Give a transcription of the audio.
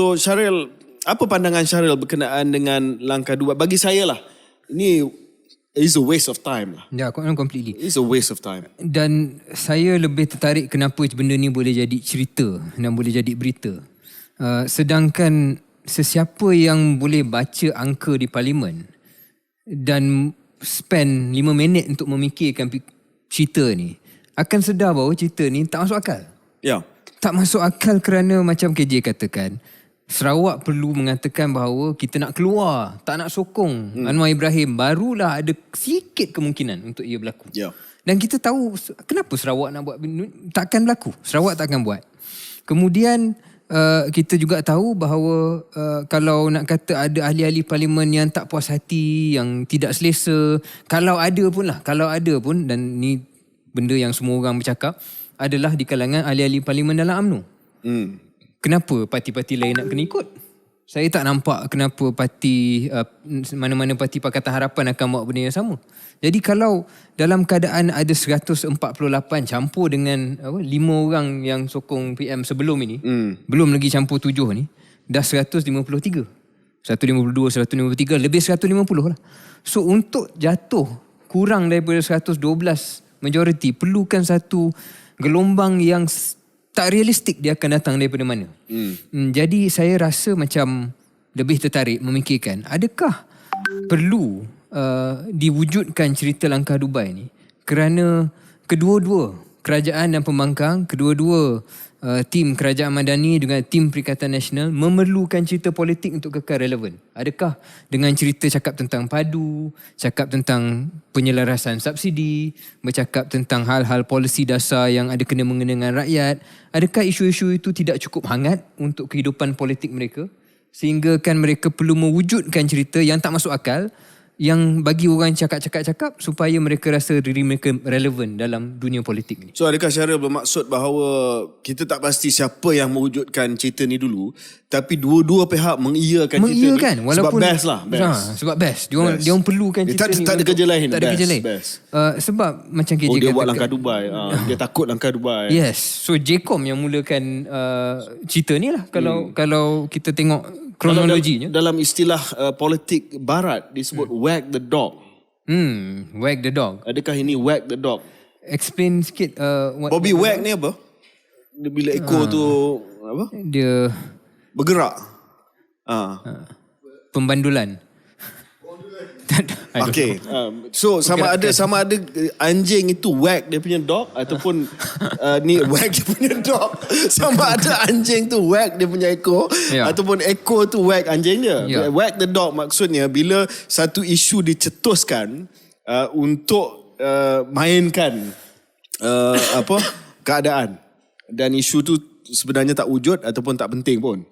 So Syaril, apa pandangan Syaril berkenaan dengan langkah Dubai? Bagi saya lah, ini is a waste of time lah. Ya, completely. It's a waste of time. Dan saya lebih tertarik kenapa benda ni boleh jadi cerita dan boleh jadi berita. Sedangkan sesiapa yang boleh baca angka di parlimen dan spend 5 minit untuk memikirkan cerita ni, akan sedar bahawa cerita ni tak masuk akal. Ya. Tak masuk akal kerana macam KJ katakan, Sarawak perlu mengatakan bahawa kita nak keluar, tak nak sokong Anwar Ibrahim. Barulah ada sikit kemungkinan untuk ia berlaku. Ya. Dan kita tahu kenapa Sarawak nak buat, takkan berlaku. Sarawak takkan buat. Kemudian kita juga tahu bahawa kalau nak kata ada ahli-ahli parlimen yang tak puas hati, yang tidak selesa, kalau ada pun, dan ni benda yang semua orang bercakap, adalah di kalangan ahli-ahli parlimen dalam UMNO. Kenapa parti-parti lain nak kena ikut? Saya tak nampak kenapa parti mana-mana parti Pakatan Harapan akan buat benda yang sama. Jadi kalau dalam keadaan ada 148 campur dengan 5 orang yang sokong PM sebelum ini, belum lagi campur 7 ni, dah 153. 152, 153, lebih 150 lah. So untuk jatuh kurang daripada 112 majoriti, perlukan satu gelombang yang tak realistik dia akan datang daripada mana. Jadi saya rasa macam lebih tertarik memikirkan, adakah perlu diwujudkan cerita langkah Dubai ni kerana kedua-dua kerajaan dan pembangkang, kedua-dua tim kerajaan madani dengan tim Perikatan Nasional memerlukan cerita politik untuk kekal relevan. Adakah dengan cerita cakap tentang padu, cakap tentang penyelarasan subsidi, bercakap tentang hal-hal polisi dasar yang ada kena-mengena dengan rakyat, adakah isu-isu itu tidak cukup hangat untuk kehidupan politik mereka sehingga kan mereka perlu mewujudkan cerita yang tak masuk akal, yang bagi orang cakap supaya mereka rasa diri mereka relevan dalam dunia politik ni. So adakah Syaril bermaksud bahawa kita tak pasti siapa yang mewujudkan cerita ni dulu, tapi dua-dua pihak mengiyakan cerita ni? Walaupun, sebab best lah. Sebab best. Dia orang perlukan cerita ni. Tak ada kerja lain. Tak ada kerja lain. Sebab macam KJ kata, dia buat langkah Dubai. Dia takut langkah Dubai. Yes. So JCOM yang mulakan cerita ni lah. Kalau kita tengok kronologinya. Dalam istilah politik barat disebut wag the dog. Wag the dog. Adakah ini wag the dog? Explain sikit. Bobby wag ni apa? Dia bila ekor tu apa? Dia bergerak. Pembandulan. Okay. So sama ada anjing itu wag dia punya dog ataupun ni wag dia punya dog. Sama ada anjing tu wag dia punya ekor ataupun ekor tu wag anjing dia. Wag the dog maksudnya bila satu isu dicetuskan untuk mainkan keadaan dan isu tu sebenarnya tak wujud ataupun tak penting pun.